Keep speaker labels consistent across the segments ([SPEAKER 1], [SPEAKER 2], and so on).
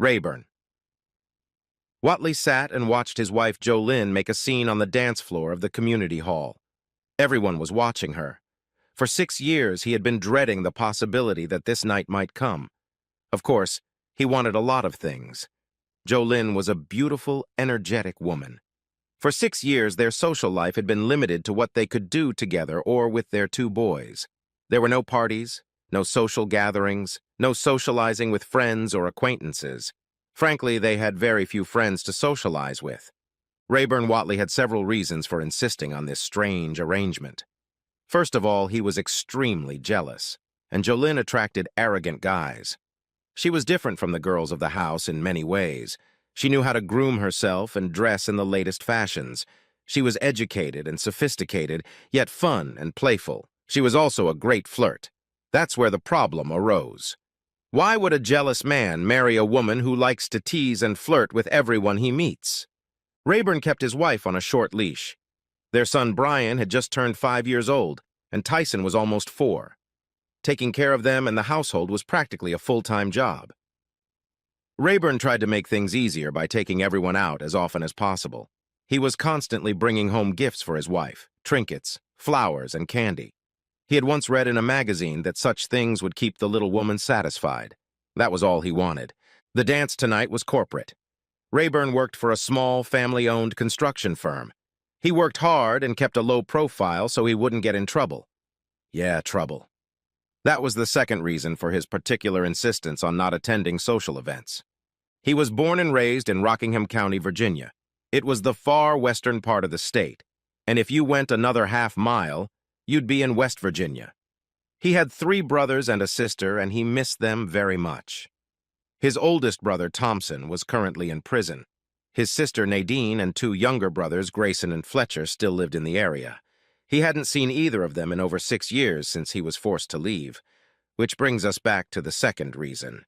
[SPEAKER 1] Rayburn. Watley sat and watched his wife Jolynn make a scene on the dance floor of the community hall. Everyone was watching her. For 6 years, he had been dreading the possibility that this night might come. Of course, he wanted a lot of things. Jolynn was a beautiful, energetic woman. For 6 years, their social life had been limited to what they could do together or with their 2 boys. There were no parties, no social gatherings, no socializing with friends or acquaintances. Frankly, they had very few friends to socialize with. Rayburn Watley had several reasons for insisting on this strange arrangement. First of all, he was extremely jealous, and Jolynn attracted arrogant guys. She was different from the girls of the house in many ways. She knew how to groom herself and dress in the latest fashions. She was educated and sophisticated, yet fun and playful. She was also a great flirt. That's where the problem arose. Why would a jealous man marry a woman who likes to tease and flirt with everyone he meets? Rayburn kept his wife on a short leash. Their son Brian had just turned 5 years old, and Tyson was almost 4. Taking care of them and the household was practically a full-time job. Rayburn tried to make things easier by taking everyone out as often as possible. He was constantly bringing home gifts for his wife, trinkets, flowers, and candy. He had once read in a magazine that such things would keep the little woman satisfied. That was all he wanted. The dance tonight was corporate. Rayburn worked for a small, family-owned construction firm. He worked hard and kept a low profile so he wouldn't get in trouble. Yeah, trouble. That was the second reason for his particular insistence on not attending social events. He was born and raised in Rockingham County, Virginia. It was the far western part of the state, and if you went another half-mile, you'd be in West Virginia. He had 3 brothers and a sister, and he missed them very much. His oldest brother, Thompson, was currently in prison. His sister, Nadine, and 2 younger brothers, Grayson and Fletcher, still lived in the area. He hadn't seen either of them in over 6 years since he was forced to leave, which brings us back to the second reason.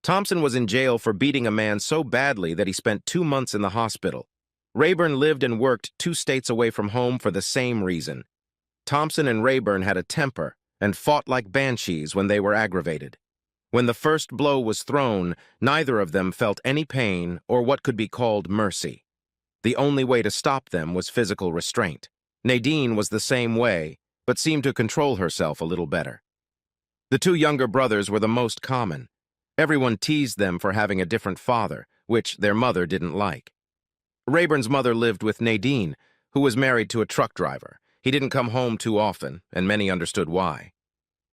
[SPEAKER 1] Thompson was in jail for beating a man so badly that he spent 2 months in the hospital. Rayburn lived and worked 2 states away from home for the same reason. Thompson and Rayburn had a temper and fought like banshees when they were aggravated. When the first blow was thrown, neither of them felt any pain or what could be called mercy. The only way to stop them was physical restraint. Nadine was the same way, but seemed to control herself a little better. The 2 younger brothers were the most common. Everyone teased them for having a different father, which their mother didn't like. Rayburn's mother lived with Nadine, who was married to a truck driver. He didn't come home too often, and many understood why.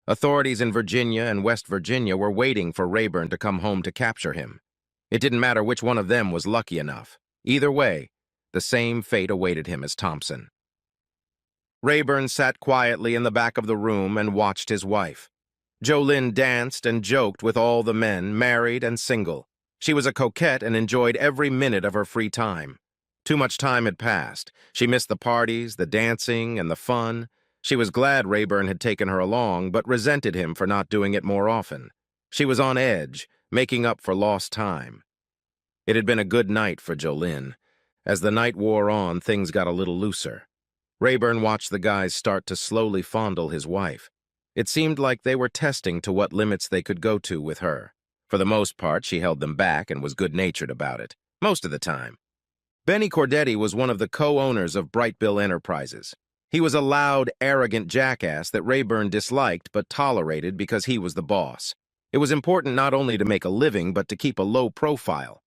[SPEAKER 1] Authorities in Virginia and West Virginia were waiting for Rayburn to come home to capture him. It didn't matter which one of them was lucky enough. Either way, the same fate awaited him as Thompson. Rayburn sat quietly in the back of the room and watched his wife. Jolynn danced and joked with all the men, married and single. She was a coquette and enjoyed every minute of her free time. Too much time had passed. She missed the parties, the dancing, and the fun. She was glad Rayburn had taken her along, but resented him for not doing it more often. She was on edge, making up for lost time. It had been a good night for Jolynn. As the night wore on, things got a little looser. Rayburn watched the guys start to slowly fondle his wife. It seemed like they were testing to what limits they could go to with her. For the most part, she held them back and was good-natured about it, most of the time. Benny Cordetti was one of the co-owners of Bright Bill Enterprises. He was a loud, arrogant jackass that Rayburn disliked but tolerated because he was the boss. It was important not only to make a living, but to keep a low profile.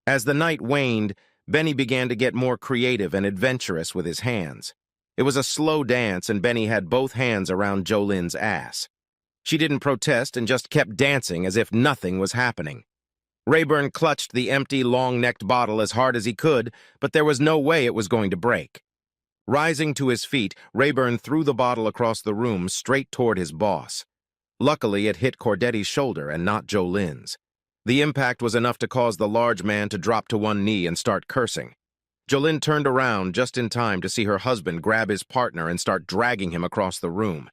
[SPEAKER 1] As the night waned, Benny began to get more creative and adventurous with his hands. It was a slow dance, and Benny had both hands around Jolynn's ass. She didn't protest and just kept dancing as if nothing was happening. Rayburn clutched the empty, long-necked bottle as hard as he could, but there was no way it was going to break. Rising to his feet, Rayburn threw the bottle across the room straight toward his boss. Luckily, it hit Cordetti's shoulder and not Jolynn's. The impact was enough to cause the large man to drop to one knee and start cursing. Jolynn turned around just in time to see her husband grab his partner and start dragging him across the room.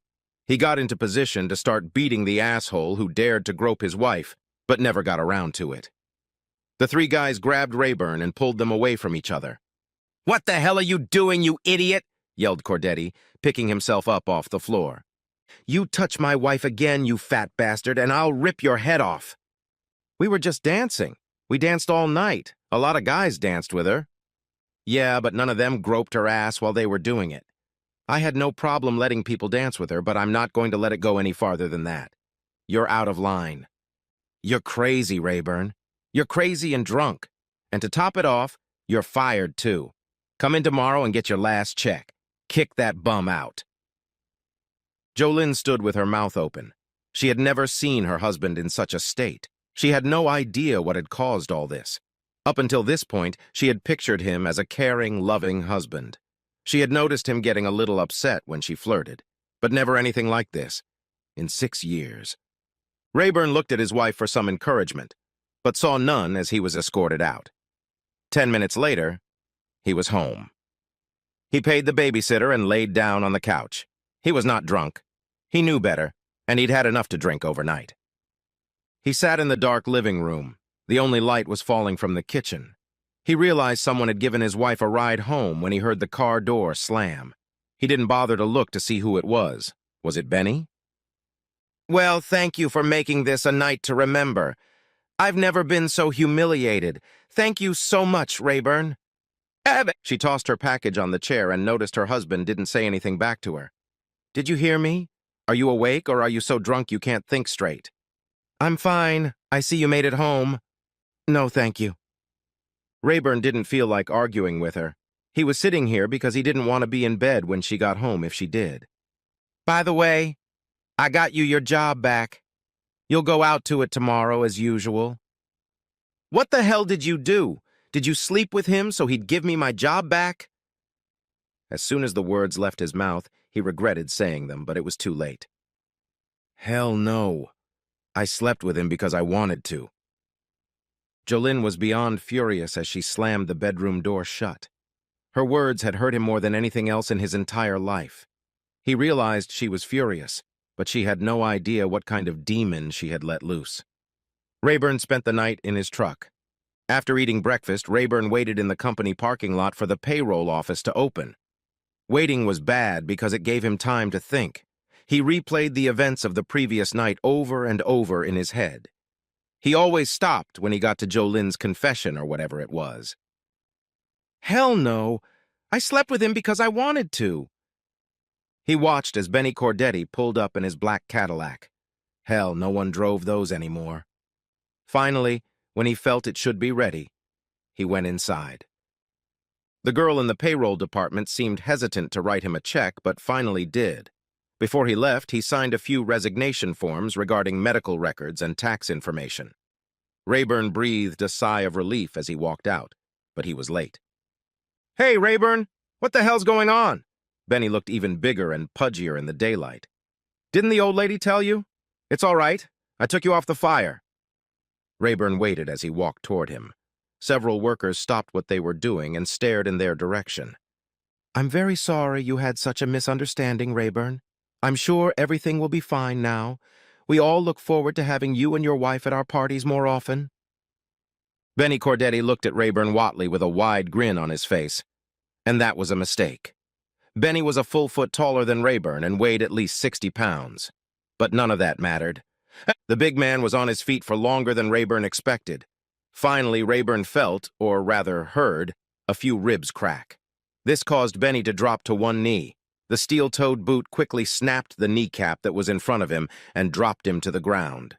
[SPEAKER 1] He got into position to start beating the asshole who dared to grope his wife, but never got around to it. The 3 guys grabbed Rayburn and pulled them away from each other. "What the hell are you doing, you idiot?" yelled Cordetti, picking himself up off the floor. "You touch my wife again, you fat bastard, and I'll rip your head off." We were just dancing. We danced all night. A lot of guys danced with her. Yeah, but none of them groped her ass while they were doing it. I had no problem letting people dance with her, but I'm not going to let it go any farther than that. You're out of line. You're crazy, Rayburn. You're crazy and drunk. And to top it off, you're fired too. Come in tomorrow and get your last check. Kick that bum out. Jolynn stood with her mouth open. She had never seen her husband in such a state. She had no idea what had caused all this. Up until this point, she had pictured him as a caring, loving husband. She had noticed him getting a little upset when she flirted, but never anything like this. In 6 years. Rayburn looked at his wife for some encouragement, but saw none as he was escorted out. 10 minutes later, he was home. He paid the babysitter and laid down on the couch. He was not drunk. He knew better, and he'd had enough to drink overnight. He sat in the dark living room. The only light was falling from the kitchen. He realized someone had given his wife a ride home when he heard the car door slam. He didn't bother to look to see who it was. Was it Benny? Well, thank you for making this a night to remember. I've never been so humiliated. Thank you so much, Rayburn. She tossed her package on the chair and noticed her husband didn't say anything back to her. Did you hear me? Are you awake or are you so drunk you can't think straight? I'm fine. I see you made it home. No, thank you. Rayburn didn't feel like arguing with her. He was sitting here because he didn't want to be in bed when she got home if she did. By the way, I got you your job back. You'll go out to it tomorrow as usual. What the hell did you do? Did you sleep with him so he'd give me my job back? As soon as the words left his mouth, he regretted saying them, but it was too late. Hell no. I slept with him because I wanted to. Jolynn was beyond furious as she slammed the bedroom door shut. Her words had hurt him more than anything else in his entire life. He realized she was furious, but she had no idea what kind of demon she had let loose. Rayburn spent the night in his truck. After eating breakfast, Rayburn waited in the company parking lot for the payroll office to open. Waiting was bad because it gave him time to think. He replayed the events of the previous night over and over in his head. He always stopped when he got to Jolynn's confession or whatever it was. Hell no! I slept with him because I wanted to. He watched as Benny Cordetti pulled up in his black Cadillac. Hell, no one drove those anymore. Finally, when he felt it should be ready, he went inside. The girl in the payroll department seemed hesitant to write him a check, but finally did. Before he left, he signed a few resignation forms regarding medical records and tax information. Rayburn breathed a sigh of relief as he walked out, but he was late. Hey, Rayburn, what the hell's going on? Benny looked even bigger and pudgier in the daylight. Didn't the old lady tell you? It's all right. I took you off the fire. Rayburn waited as he walked toward him. Several workers stopped what they were doing and stared in their direction. I'm very sorry you had such a misunderstanding, Rayburn. I'm sure everything will be fine now. We all look forward to having you and your wife at our parties more often. Benny Cordetti looked at Rayburn Watley with a wide grin on his face. And that was a mistake. Benny was a full foot taller than Rayburn and weighed at least 60 pounds. But none of that mattered. The big man was on his feet for longer than Rayburn expected. Finally, Rayburn felt, or rather heard, a few ribs crack. This caused Benny to drop to one knee. The steel-toed boot quickly snapped the kneecap that was in front of him and dropped him to the ground.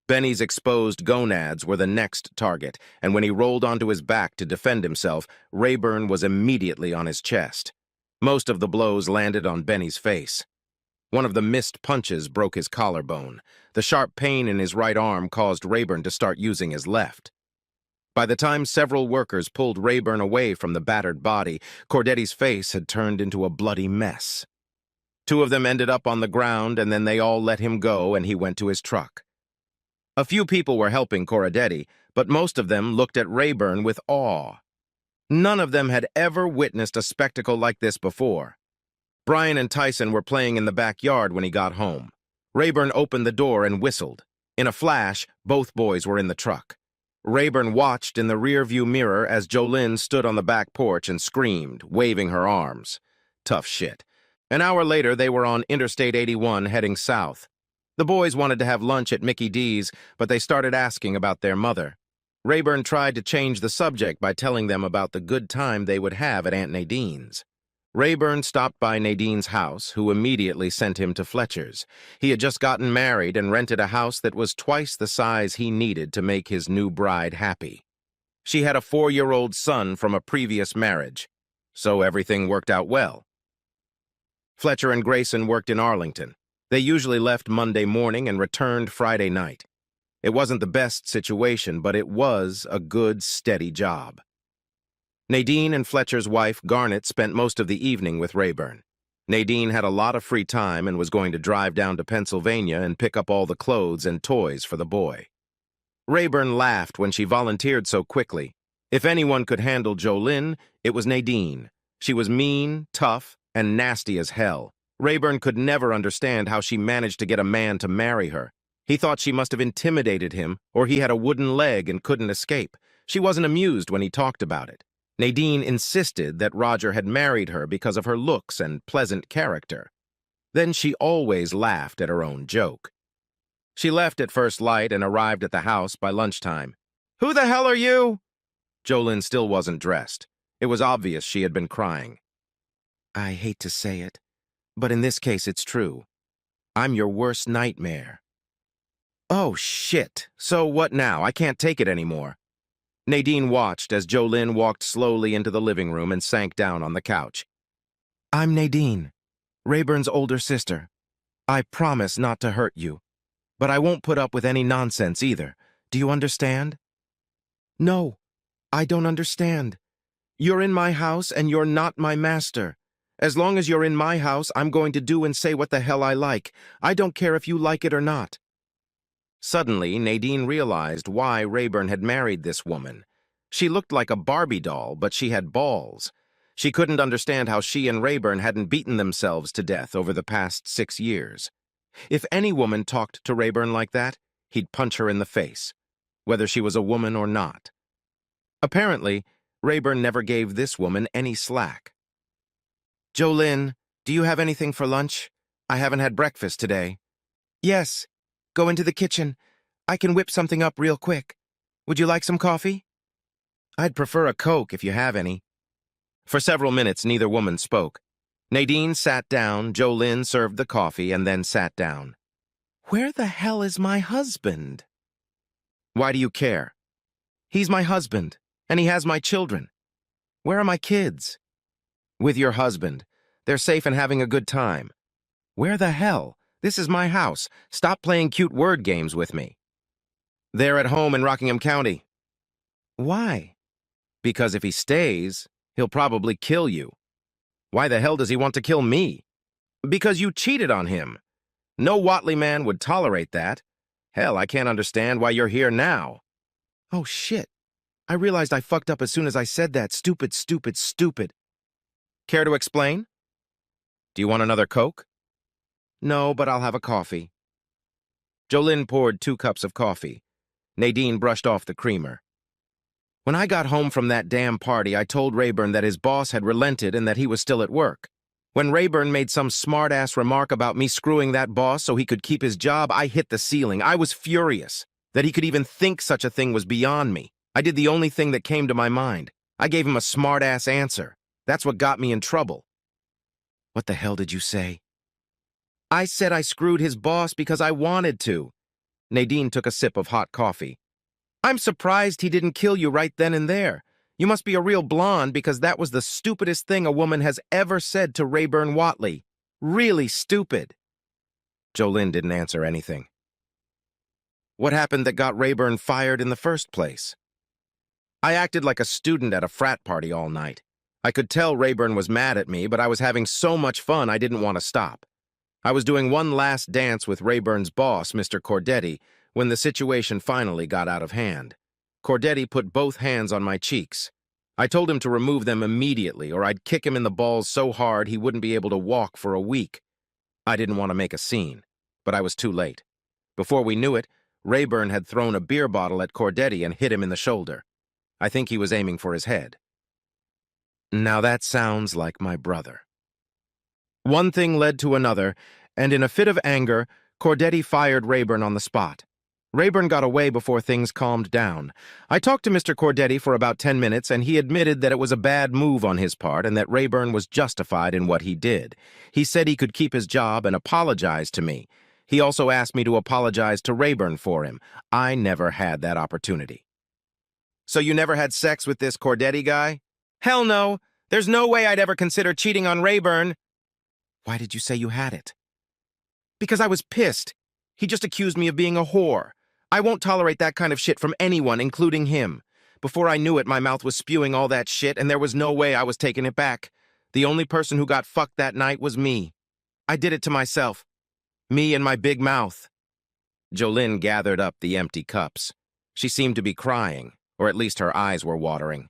[SPEAKER 1] Benny's exposed gonads were the next target, and when he rolled onto his back to defend himself, Rayburn was immediately on his chest. Most of the blows landed on Benny's face. One of the missed punches broke his collarbone. The sharp pain in his right arm caused Rayburn to start using his left. By the time several workers pulled Rayburn away from the battered body, Cordetti's face had turned into a bloody mess. Two of them ended up on the ground, and then they all let him go, and he went to his truck. A few people were helping Cordetti, but most of them looked at Rayburn with awe. None of them had ever witnessed a spectacle like this before. Brian and Tyson were playing in the backyard when he got home. Rayburn opened the door and whistled. In a flash, both boys were in the truck. Rayburn watched in the rearview mirror as Jolynn stood on the back porch and screamed, waving her arms. Tough shit. An hour later, they were on Interstate 81 heading south. The boys wanted to have lunch at Mickey D's, but they started asking about their mother. Rayburn tried to change the subject by telling them about the good time they would have at Aunt Nadine's. Rayburn stopped by Nadine's house, who immediately sent him to Fletcher's. He had just gotten married and rented a house that was twice the size he needed to make his new bride happy. She had a 4-year-old son from a previous marriage, so everything worked out well. Fletcher and Grayson worked in Arlington. They usually left Monday morning and returned Friday night. It wasn't the best situation, but it was a good, steady job. Nadine and Fletcher's wife, Garnet, spent most of the evening with Rayburn. Nadine had a lot of free time and was going to drive down to Pennsylvania and pick up all the clothes and toys for the boy. Rayburn laughed when she volunteered so quickly. If anyone could handle Jolynn, it was Nadine. She was mean, tough, and nasty as hell. Rayburn could never understand how she managed to get a man to marry her. He thought she must have intimidated him, or he had a wooden leg and couldn't escape. She wasn't amused when he talked about it. Nadine insisted that Roger had married her because of her looks and pleasant character. Then she always laughed at her own joke. She left at first light and arrived at the house by lunchtime. "Who the hell are you?" Jolynn still wasn't dressed. It was obvious she had been crying. "I hate to say it, but in this case it's true. I'm your worst nightmare." "Oh, shit. So what now? I can't take it anymore." Nadine watched as Jolynn walked slowly into the living room and sank down on the couch. "I'm Nadine, Rayburn's older sister. I promise not to hurt you, but I won't put up with any nonsense either. Do you understand?" "No, I don't understand. You're in my house and you're not my master. As long as you're in my house, I'm going to do and say what the hell I like. I don't care if you like it or not." Suddenly, Nadine realized why Rayburn had married this woman. She looked like a Barbie doll, but she had balls. She couldn't understand how she and Rayburn hadn't beaten themselves to death over the past 6 years. If any woman talked to Rayburn like that, he'd punch her in the face, whether she was a woman or not. Apparently, Rayburn never gave this woman any slack. "Jolynn, do you have anything for lunch? I haven't had breakfast today." "Yes. Go into the kitchen. I can whip something up real quick. Would you like some coffee?" "I'd prefer a Coke if you have any." For several minutes, neither woman spoke. Nadine sat down, Jolynn served the coffee, and then sat down. "Where the hell is my husband?" "Why do you care?" "He's my husband, and he has my children." "Where are my kids?" "With your husband. They're safe and having a good time." "Where the hell? This is my house. Stop playing cute word games with me." "They're at home in Rockingham County." "Why?" "Because if he stays, he'll probably kill you." "Why the hell does he want to kill me?" "Because you cheated on him. No Watley man would tolerate that. Hell, I can't understand why you're here now." "Oh, shit. I realized I fucked up as soon as I said that. Stupid, stupid, stupid." "Care to explain?" "Do you want another Coke?" "No, but I'll have a coffee." Jolynn poured 2 cups of coffee. Nadine brushed off the creamer. "When I got home from that damn party, I told Rayburn that his boss had relented and that he was still at work. When Rayburn made some smart-ass remark about me screwing that boss so he could keep his job, I hit the ceiling. I was furious. That he could even think such a thing was beyond me. I did the only thing that came to my mind. I gave him a smart-ass answer. That's what got me in trouble." "What the hell did you say?" "I said I screwed his boss because I wanted to." Nadine took a sip of hot coffee. "I'm surprised he didn't kill you right then and there. You must be a real blonde because that was the stupidest thing a woman has ever said to Rayburn Watley. Really stupid." Jolynn didn't answer anything. "What happened that got Rayburn fired in the first place?" "I acted like a student at a frat party all night. I could tell Rayburn was mad at me, but I was having so much fun I didn't want to stop. I was doing one last dance with Rayburn's boss, Mr. Cordetti, when the situation finally got out of hand. Cordetti put both hands on my cheeks. I told him to remove them immediately, or I'd kick him in the balls so hard he wouldn't be able to walk for a week. I didn't want to make a scene, but I was too late. Before we knew it, Rayburn had thrown a beer bottle at Cordetti and hit him in the shoulder. I think he was aiming for his head. Now that sounds like my brother." One thing led to another, and in a fit of anger, Cordetti fired Rayburn on the spot. Rayburn got away before things calmed down. I talked to Mr. Cordetti for about 10 minutes, and he admitted that it was a bad move on his part and that Rayburn was justified in what he did. He said he could keep his job and apologized to me. He also asked me to apologize to Rayburn for him. I never had that opportunity. So you never had sex with this Cordetti guy? Hell no. There's no way I'd ever consider cheating on Rayburn. Why did you say you had it? Because I was pissed. He just accused me of being a whore. I won't tolerate that kind of shit from anyone, including him. Before I knew it, my mouth was spewing all that shit, and there was no way I was taking it back. The only person who got fucked that night was me. I did it to myself. Me and my big mouth. Jolene gathered up the empty cups. She seemed to be crying, or at least her eyes were watering.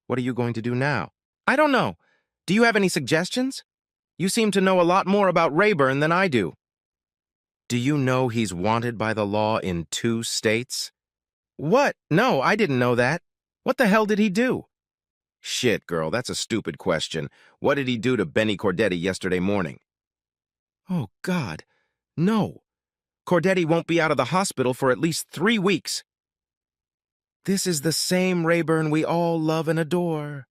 [SPEAKER 1] What are you going to do now? I don't know. Do you have any suggestions? You seem to know a lot more about Rayburn than I do. Do you know he's wanted by the law in 2 states? What? No, I didn't know that. What the hell did he do? Shit, girl, that's a stupid question. What did he do to Benny Cordetti yesterday morning? Oh, God. No. Cordetti won't be out of the hospital for at least 3 weeks. This is the same Rayburn we all love and adore.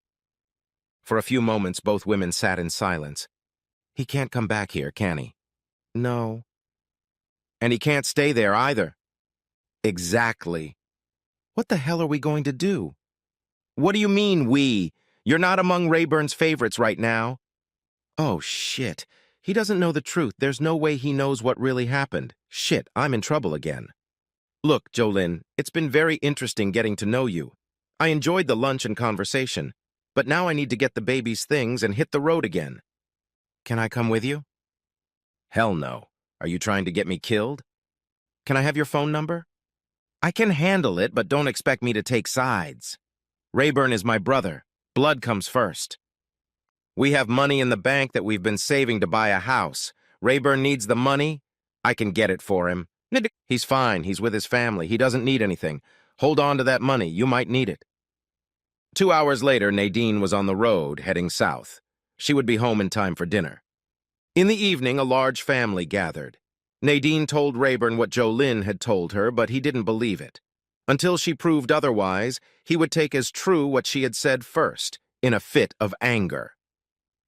[SPEAKER 1] For a few moments, both women sat in silence. He can't come back here, can he? No. And he can't stay there either. Exactly. What the hell are we going to do? What do you mean, we? You're not among Rayburn's favorites right now. Oh, shit. He doesn't know the truth. There's no way he knows what really happened. Shit, I'm in trouble again. Look, Jolene, it's been very interesting getting to know you. I enjoyed the lunch and conversation, but now I need to get the baby's things and hit the road again. Can I come with you? Hell no. Are you trying to get me killed? Can I have your phone number? I can handle it, but don't expect me to take sides. Rayburn is my brother. Blood comes first. We have money in the bank that we've been saving to buy a house. Rayburn needs the money. I can get it for him. He's fine. He's with his family. He doesn't need anything. Hold on to that money. You might need it. 2 hours later, Nadine was on the road, heading south. She would be home in time for dinner. In the evening, a large family gathered. Nadine told Rayburn what Jolene had told her, but he didn't believe it. Until she proved otherwise, he would take as true what she had said first, in a fit of anger.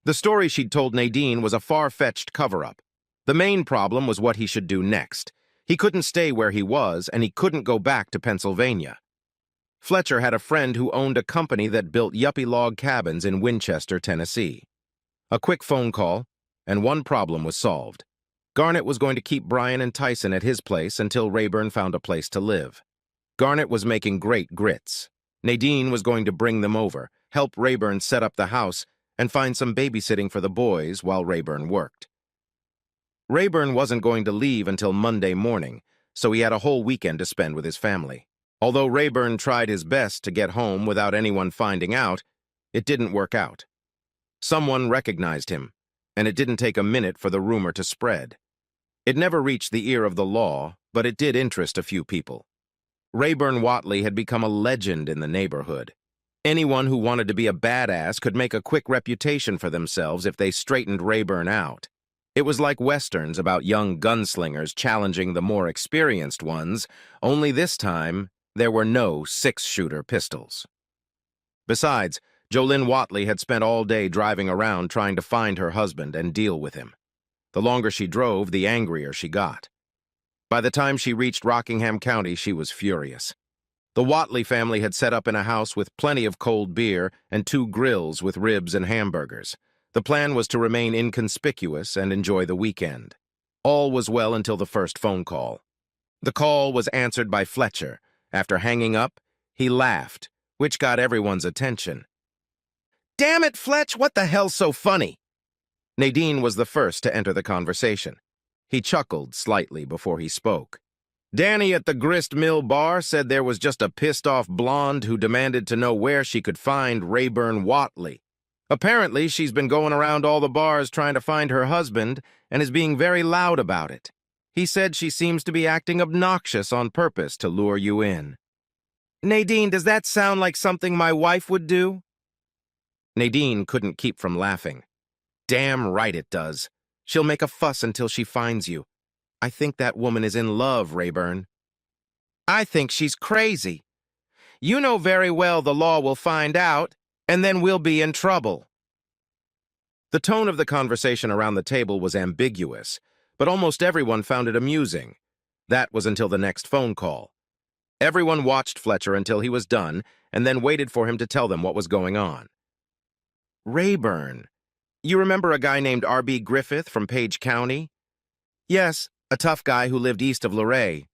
[SPEAKER 1] The story she'd told Nadine was a far-fetched cover-up. The main problem was what he should do next. He couldn't stay where he was, and he couldn't go back to Pennsylvania. Fletcher had a friend who owned a company that built yuppie log cabins in Winchester, Tennessee. A quick phone call, and one problem was solved. Garnett was going to keep Brian and Tyson at his place until Rayburn found a place to live. Garnett was making great grits. Nadine was going to bring them over, help Rayburn set up the house, and find some babysitting for the boys while Rayburn worked. Rayburn wasn't going to leave until Monday morning, so he had a whole weekend to spend with his family. Although Rayburn tried his best to get home without anyone finding out, it didn't work out. Someone recognized him, and it didn't take a minute for the rumor to spread. It never reached the ear of the law, but it did interest a few people. Rayburn Whatley had become a legend in the neighborhood. Anyone who wanted to be a badass could make a quick reputation for themselves if they straightened Rayburn out. It was like westerns about young gunslingers challenging the more experienced ones, only this time there were no 6-shooter pistols. Besides, Jolene Whatley had spent all day driving around trying to find her husband and deal with him. The longer she drove, the angrier she got. By the time she reached Rockingham County, she was furious. The Whatley family had set up in a house with plenty of cold beer and 2 grills with ribs and hamburgers. The plan was to remain inconspicuous and enjoy the weekend. All was well until the first phone call. The call was answered by Fletcher. After hanging up, he laughed, which got everyone's attention. Damn it, Fletch, what the hell's so funny? Nadine was the first to enter the conversation. He chuckled slightly before he spoke. Danny at the grist mill bar said there was just a pissed-off blonde who demanded to know where she could find Rayburn Whatley. Apparently, she's been going around all the bars trying to find her husband and is being very loud about it. He said she seems to be acting obnoxious on purpose to lure you in. Nadine, does that sound like something my wife would do? Nadine couldn't keep from laughing. Damn right it does. She'll make a fuss until she finds you. I think that woman is in love, Rayburn. I think she's crazy. You know very well the law will find out, and then we'll be in trouble. The tone of the conversation around the table was ambiguous, but almost everyone found it amusing. That was until the next phone call. Everyone watched Fletcher until he was done, and then waited for him to tell them what was going on. Rayburn, you remember a guy named R.B. Griffith from Page County? Yes, a tough guy who lived east of Luray.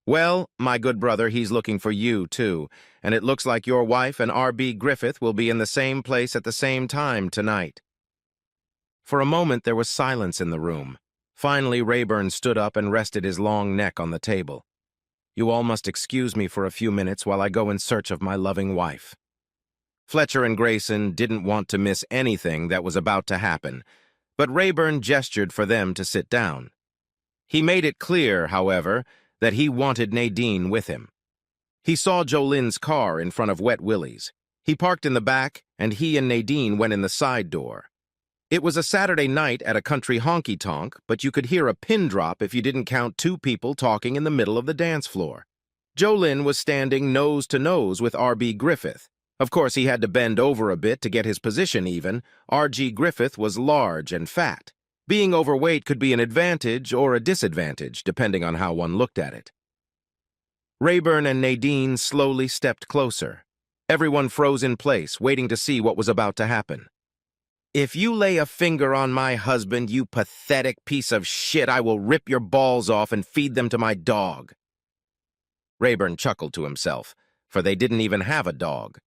[SPEAKER 1] Well, my good brother, he's looking for you, too, and it looks like your wife and R.B. Griffith will be in the same place at the same time tonight. For a moment, there was silence in the room. Finally, Rayburn stood up and rested his long neck on the table. You all must excuse me for a few minutes while I go in search of my loving wife. Fletcher and Grayson didn't want to miss anything that was about to happen, but Rayburn gestured for them to sit down. He made it clear, however, that he wanted Nadine with him. He saw Jolene's car in front of Wet Willie's. He parked in the back, and he and Nadine went in the side door. It was a Saturday night at a country honky-tonk, but you could hear a pin drop if you didn't count two people talking in the middle of the dance floor. Jolene was standing nose to nose with R.B. Griffith. Of course, he had to bend over a bit to get his position even. R.G. Griffith was large and fat. Being overweight could be an advantage or a disadvantage, depending on how one looked at it. Rayburn and Nadine slowly stepped closer. Everyone froze in place, waiting to see what was about to happen. If you lay a finger on my husband, you pathetic piece of shit, I will rip your balls off and feed them to my dog. Rayburn chuckled to himself, for they didn't even have a dog.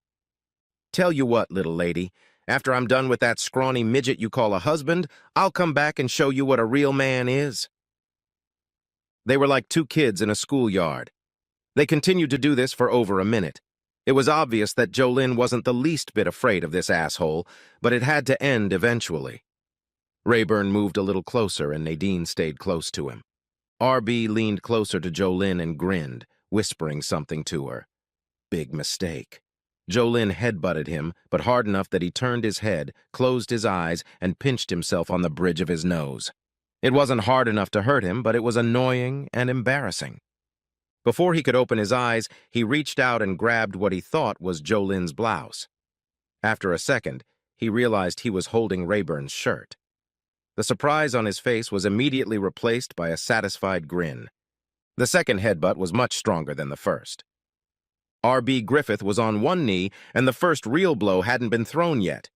[SPEAKER 1] Tell you what, little lady, after I'm done with that scrawny midget you call a husband, I'll come back and show you what a real man is. They were like two kids in a schoolyard. They continued to do this for over a minute. It was obvious that Jolene wasn't the least bit afraid of this asshole, but it had to end eventually. Rayburn moved a little closer, and Nadine stayed close to him. R.B. leaned closer to Jolene and grinned, whispering something to her. Big mistake. Jolene headbutted him, but hard enough that he turned his head, closed his eyes, and pinched himself on the bridge of his nose. It wasn't hard enough to hurt him, but it was annoying and embarrassing. Before he could open his eyes, he reached out and grabbed what he thought was Jolene's blouse. After a second, he realized he was holding Rayburn's shirt. The surprise on his face was immediately replaced by a satisfied grin. The second headbutt was much stronger than the first. R.B. Griffith was on one knee, and the first real blow hadn't been thrown yet.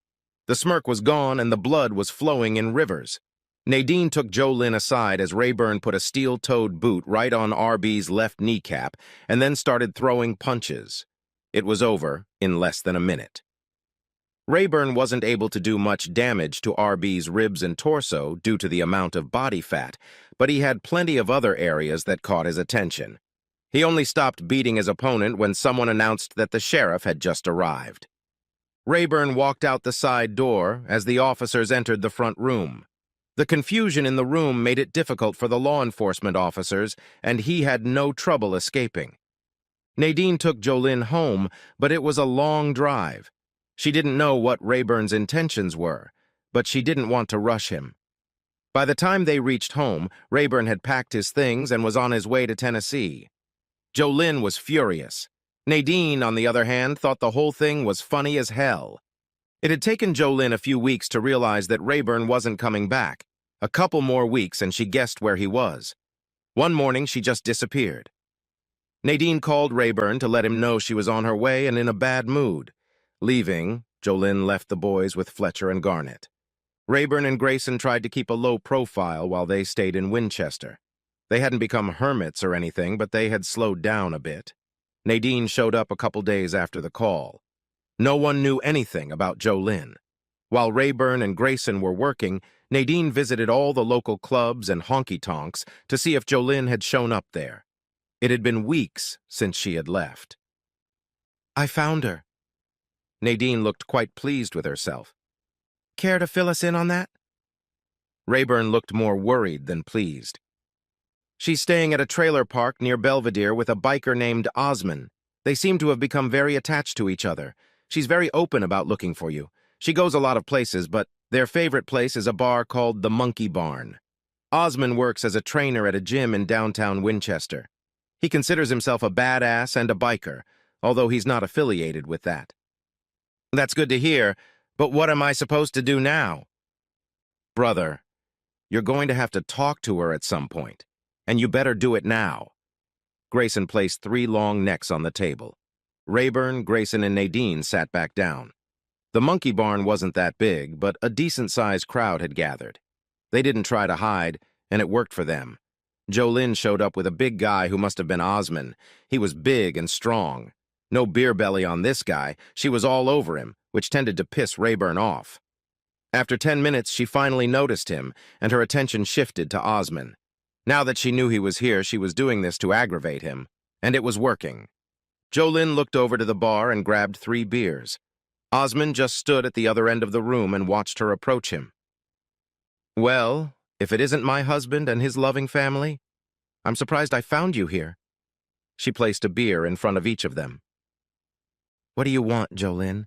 [SPEAKER 1] The smirk was gone, and the blood was flowing in rivers. Nadine took Jolene aside as Rayburn put a steel-toed boot right on R.B.'s left kneecap and then started throwing punches. It was over in less than a minute. Rayburn wasn't able to do much damage to R.B.'s ribs and torso due to the amount of body fat, but he had plenty of other areas that caught his attention. He only stopped beating his opponent when someone announced that the sheriff had just arrived. Rayburn walked out the side door as the officers entered the front room. The confusion in the room made it difficult for the law enforcement officers, and he had no trouble escaping. Nadine took Jolene home, but it was a long drive. She didn't know what Rayburn's intentions were, but she didn't want to rush him. By the time they reached home, Rayburn had packed his things and was on his way to Tennessee. Jolene was furious. Nadine, on the other hand, thought the whole thing was funny as hell. It had taken Jolene a few weeks to realize that Rayburn wasn't coming back. A couple more weeks and she guessed where he was. One morning, she just disappeared. Nadine called Rayburn to let him know she was on her way and in a bad mood. Leaving, Jolene left the boys with Fletcher and Garnett. Rayburn and Grayson tried to keep a low profile while they stayed in Winchester. They hadn't become hermits or anything, but they had slowed down a bit. Nadine showed up a couple days after the call. No one knew anything about Jolene. While Rayburn and Grayson were working, Nadine visited all the local clubs and honky-tonks to see if Jolene had shown up there. It had been weeks since she had left. I found her. Nadine looked quite pleased with herself. Care to fill us in on that? Rayburn looked more worried than pleased. She's staying at a trailer park near Belvedere with a biker named Osman. They seem to have become very attached to each other. She's very open about looking for you. She goes a lot of places, but their favorite place is a bar called the Monkey Barn. Osmond works as a trainer at a gym in downtown Winchester. He considers himself a badass and a biker, although he's not affiliated with that. That's good to hear, but what am I supposed to do now? Brother, you're going to have to talk to her at some point, and you better do it now. Grayson placed 3 long necks on the table. Rayburn, Grayson, and Nadine sat back down. The monkey barn wasn't that big, but a decent-sized crowd had gathered. They didn't try to hide, and it worked for them. Jolynn showed up with a big guy who must have been Osmond. He was big and strong. No beer belly on this guy. She was all over him, which tended to piss Rayburn off. After 10 minutes, she finally noticed him, and her attention shifted to Osmond. Now that she knew he was here, she was doing this to aggravate him, and it was working. Jolynn looked over to the bar and grabbed 3 beers. Osmond just stood at the other end of the room and watched her approach him. Well, if it isn't my husband and his loving family, I'm surprised I found you here. She placed a beer in front of each of them. What do you want, Jolynn?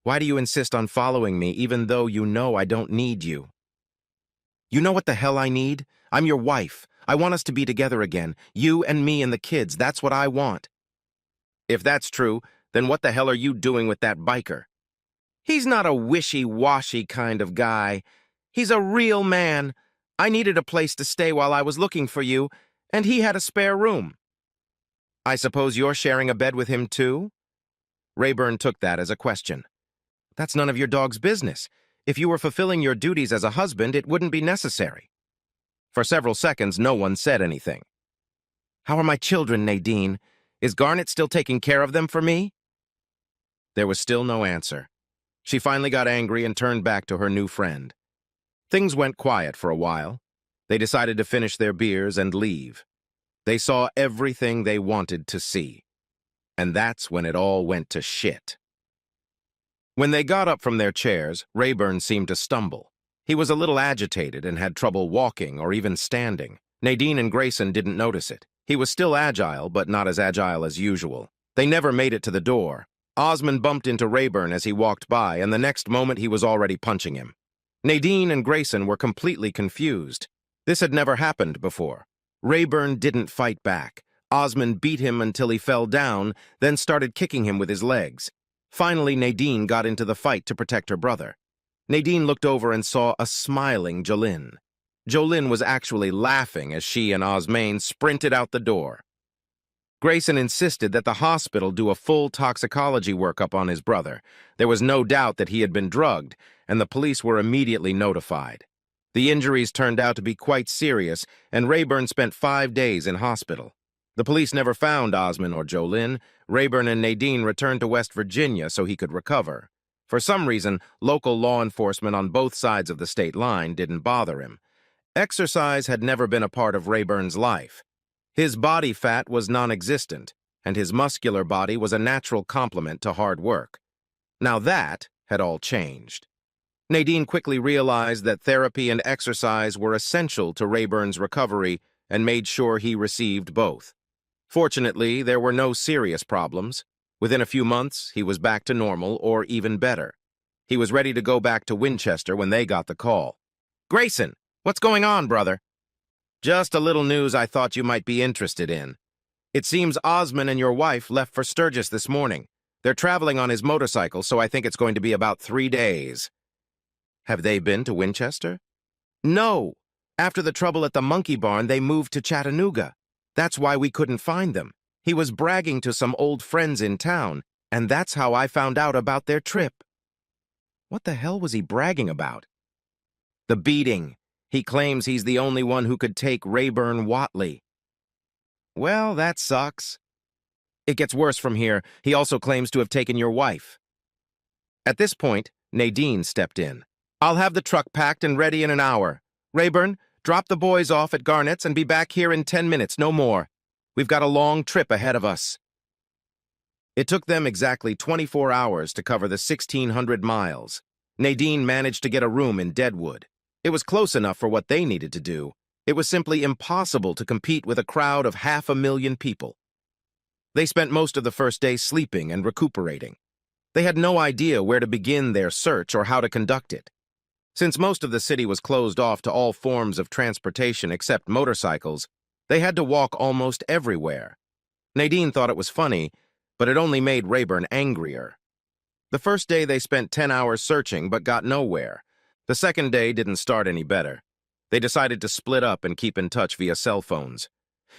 [SPEAKER 1] Why do you insist on following me even though you know I don't need you? You know what the hell I need? I'm your wife. I want us to be together again. You and me and the kids. That's what I want. If that's true, then what the hell are you doing with that biker? He's not a wishy-washy kind of guy. He's a real man. I needed a place to stay while I was looking for you, and he had a spare room. I suppose you're sharing a bed with him too? Rayburn took that as a question. That's none of your dog's business. If you were fulfilling your duties as a husband, it wouldn't be necessary. For several seconds, no one said anything. How are my children, Nadine? Is Garnet still taking care of them for me? There was still no answer. She finally got angry and turned back to her new friend. Things went quiet for a while. They decided to finish their beers and leave. They saw everything they wanted to see. And that's when it all went to shit. When they got up from their chairs, Rayburn seemed to stumble. He was a little agitated and had trouble walking or even standing. Nadine and Grayson didn't notice it. He was still agile, but not as agile as usual. They never made it to the door. Osmond bumped into Rayburn as he walked by, and the next moment he was already punching him. Nadine and Grayson were completely confused. This had never happened before. Rayburn didn't fight back. Osmond beat him until he fell down, then started kicking him with his legs. Finally, Nadine got into the fight to protect her brother. Nadine looked over and saw a smiling Jolynn. Jolynn was actually laughing as she and Osmane sprinted out the door. Grayson insisted that the hospital do a full toxicology workup on his brother. There was no doubt that he had been drugged, and the police were immediately notified. The injuries turned out to be quite serious, and Rayburn spent 5 days in hospital. The police never found Osmond or Jolynn. Rayburn and Nadine returned to West Virginia so he could recover. For some reason, local law enforcement on both sides of the state line didn't bother him. Exercise had never been a part of Rayburn's life. His body fat was non-existent, and his muscular body was a natural complement to hard work. Now that had all changed. Nadine quickly realized that therapy and exercise were essential to Rayburn's recovery and made sure he received both. Fortunately, there were no serious problems. Within a few months, he was back to normal or even better. He was ready to go back to Winchester when they got the call. Grayson, what's going on, brother? Just a little news I thought you might be interested in. It seems Osmond and your wife left for Sturgis this morning. They're traveling on his motorcycle, so I think it's going to be about 3 days. Have they been to Winchester? No. After the trouble at the monkey barn, they moved to Chattanooga. That's why we couldn't find them. He was bragging to some old friends in town, and that's how I found out about their trip. What the hell was he bragging about? The beating. He claims he's the only one who could take Rayburn Watley. Well, that sucks. It gets worse from here. He also claims to have taken your wife. At this point, Nadine stepped in. I'll have the truck packed and ready in an hour. Rayburn, drop the boys off at Garnett's and be back here in 10 minutes, no more. We've got a long trip ahead of us. It took them exactly 24 hours to cover the 1,600 miles. Nadine managed to get a room in Deadwood. It was close enough for what they needed to do. It was simply impossible to compete with a crowd of 500,000 people. They spent most of the first day sleeping and recuperating. They had no idea where to begin their search or how to conduct it. Since most of the city was closed off to all forms of transportation except motorcycles, they had to walk almost everywhere. Nadine thought it was funny, but it only made Rayburn angrier. The first day they spent 10 hours searching but got nowhere. The second day didn't start any better. They decided to split up and keep in touch via cell phones.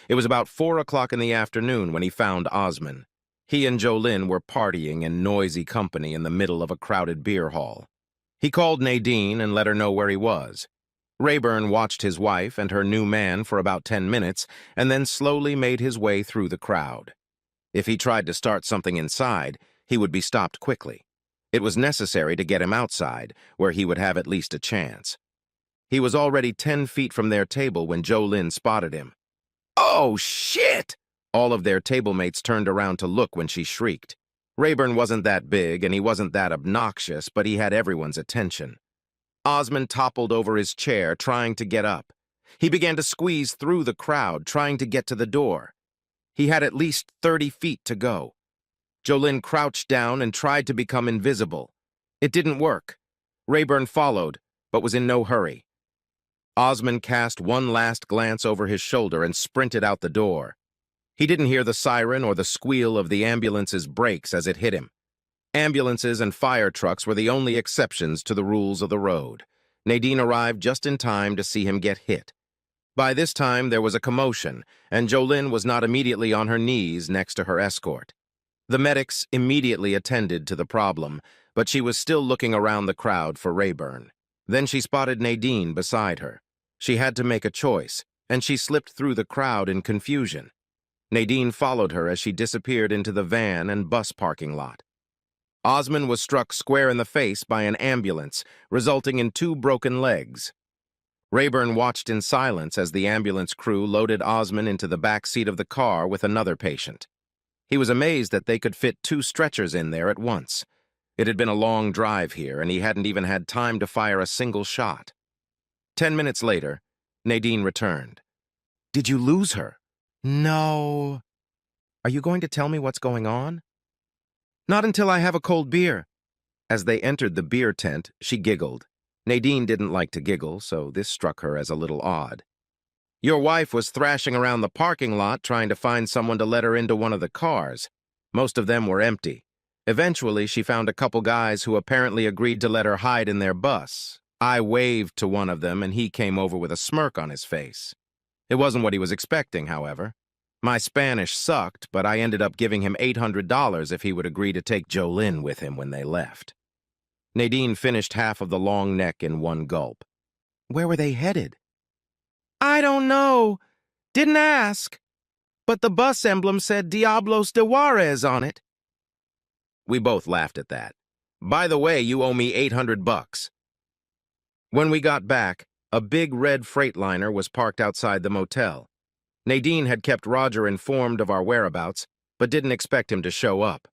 [SPEAKER 1] It was about 4 o'clock in the afternoon when he found Osman. He and Jolynn were partying in noisy company in the middle of a crowded beer hall. He called Nadine and let her know where he was. Rayburn watched his wife and her new man for about 10 minutes and then slowly made his way through the crowd. If he tried to start something inside, he would be stopped quickly. It was necessary to get him outside, where he would have at least a chance. He was already 10 feet from their table when Jolynn spotted him. "Oh, shit!" All of their table mates turned around to look when she shrieked. Rayburn wasn't that big and he wasn't that obnoxious, but he had everyone's attention. Osman toppled over his chair, trying to get up. He began to squeeze through the crowd, trying to get to the door. He had at least 30 feet to go. Jolynn crouched down and tried to become invisible. It didn't work. Rayburn followed, but was in no hurry. Osman cast one last glance over his shoulder and sprinted out the door. He didn't hear the siren or the squeal of the ambulance's brakes as it hit him. Ambulances and fire trucks were the only exceptions to the rules of the road. Nadine arrived just in time to see him get hit. By this time, there was a commotion, and Jolynn was not immediately on her knees next to her escort. The medics immediately attended to the problem, but she was still looking around the crowd for Rayburn. Then she spotted Nadine beside her. She had to make a choice, and she slipped through the crowd in confusion. Nadine followed her as she disappeared into the van and bus parking lot. Osman was struck square in the face by an ambulance, resulting in 2 broken legs. Rayburn watched in silence as the ambulance crew loaded Osman into the back seat of the car with another patient. He was amazed that they could fit 2 stretchers in there at once. It had been a long drive here, and he hadn't even had time to fire a single shot. 10 minutes later, Nadine returned. "Did you lose her?" "No." "Are you going to tell me what's going on?" "Not until I have a cold beer." As they entered the beer tent, she giggled. Nadine didn't like to giggle, so this struck her as a little odd. "Your wife was thrashing around the parking lot trying to find someone to let her into one of the cars. Most of them were empty. Eventually, she found a couple guys who apparently agreed to let her hide in their bus. I waved to one of them, and he came over with a smirk on his face. It wasn't what he was expecting, however. My Spanish sucked, but I ended up giving him $800 if he would agree to take Jolynn with him when they left." Nadine finished half of the long neck in one gulp. "Where were they headed?" "I don't know. Didn't ask. But the bus emblem said Diablos de Juarez on it." We both laughed at that. "By the way, you owe me $800. When we got back, a big red Freightliner was parked outside the motel. Nadine had kept Roger informed of our whereabouts, but didn't expect him to show up.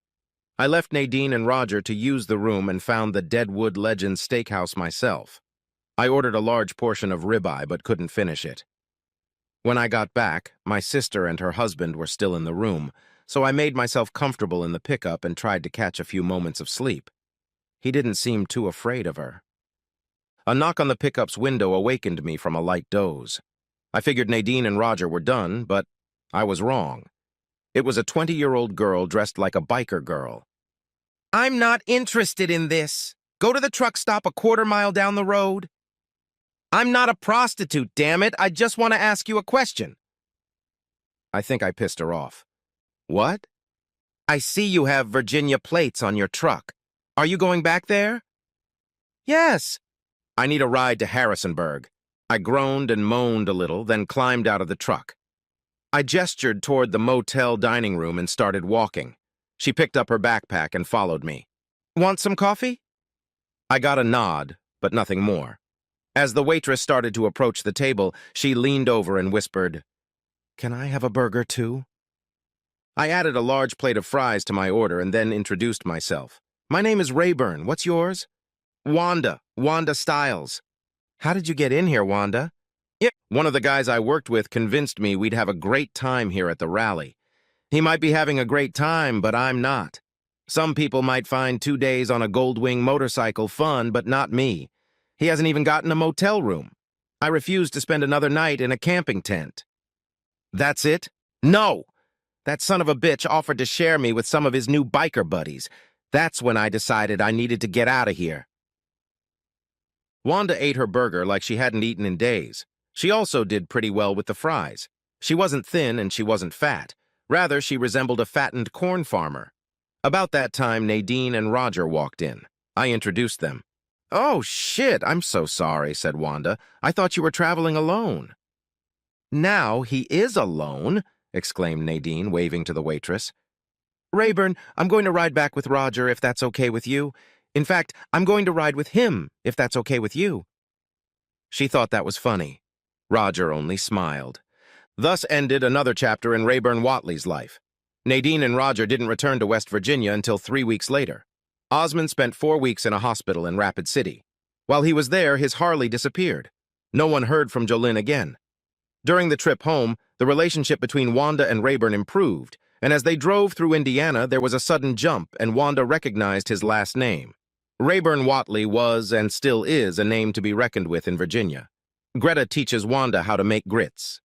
[SPEAKER 1] I left Nadine and Roger to use the room and found the Deadwood Legends Steakhouse myself. I ordered a large portion of ribeye but couldn't finish it. When I got back, my sister and her husband were still in the room, so I made myself comfortable in the pickup and tried to catch a few moments of sleep. He didn't seem too afraid of her. A knock on the pickup's window awakened me from a light doze. I figured Nadine and Roger were done, but I was wrong. It was a 20-year-old girl dressed like a biker girl. "I'm not interested in this. Go to the truck stop a quarter mile down the road." "I'm not a prostitute, damn it. I just want to ask you a question." I think I pissed her off. "What?" "I see you have Virginia plates on your truck. Are you going back there?" "Yes." "I need a ride to Harrisonburg." I groaned and moaned a little, then climbed out of the truck. I gestured toward the motel dining room and started walking. She picked up her backpack and followed me. "Want some coffee?" I got a nod, but nothing more. As the waitress started to approach the table, she leaned over and whispered, "Can I have a burger too?" I added a large plate of fries to my order and then introduced myself. "My name is Rayburn. What's yours?" Wanda Stiles." "How did you get in here, Wanda?" "Yeah, one of the guys I worked with convinced me we'd have a great time here at the rally. He might be having a great time, but I'm not. Some people might find 2 days on a Goldwing motorcycle fun, but not me. He hasn't even gotten a motel room. I refuse to spend another night in a camping tent. That's it? No! That son of a bitch offered to share me with some of his new biker buddies. That's when I decided I needed to get out of here. Wanda ate her burger like she hadn't eaten in days. She also did pretty well with the fries. She wasn't thin and she wasn't fat. Rather, she resembled a fattened corn farmer. About that time, Nadine and Roger walked in. I introduced them. "Oh, shit, I'm so sorry," said Wanda. "I thought you were traveling alone." "Now he is alone," exclaimed Nadine, waving to the waitress. "Rayburn, I'm going to ride back with Roger if that's okay with you. In fact, I'm going to ride with him if that's okay with you." She thought that was funny. Roger only smiled. Thus ended another chapter in Rayburn Watley's life. Nadine and Roger didn't return to West Virginia until 3 weeks later. Osmond spent 4 weeks in a hospital in Rapid City. While he was there, his Harley disappeared. No one heard from Jolynn again. During the trip home, the relationship between Wanda and Rayburn improved, and as they drove through Indiana, there was a sudden jump, and Wanda recognized his last name. Rayburn Watley was, and still is, a name to be reckoned with in Virginia. Greta teaches Wanda how to make grits.